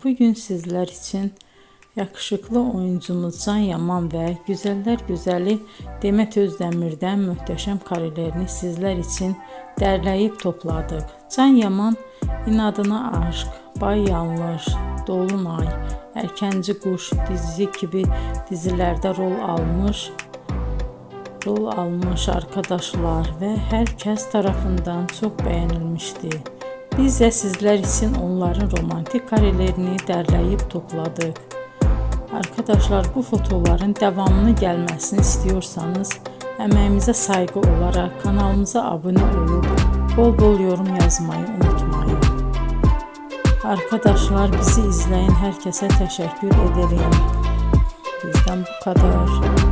bugün sizler için yakışıklı oyuncumuz Can Yaman ve güzeller güzeli Demet Özdemir'den muhteşem karelerini sizler için derleyip topladık. Can Yaman İnadına Aşk, Bay Yanlış, Dolunay, Erkenci Kuş dizi gibi dizilerde rol almış arkadaşlar ve herkes tarafından çok beğenilmişti. Biz de sizler için onların romantik karelerini derleyip topladık. Arkadaşlar, bu fotoların devamını gelmesini istiyorsanız emeğimize saygı olarak kanalımıza abone olup bol bol yorum yazmayı unutmayın. Arkadaşlar, bizi izleyen herkese teşekkür ederim. Bizden bu kadar.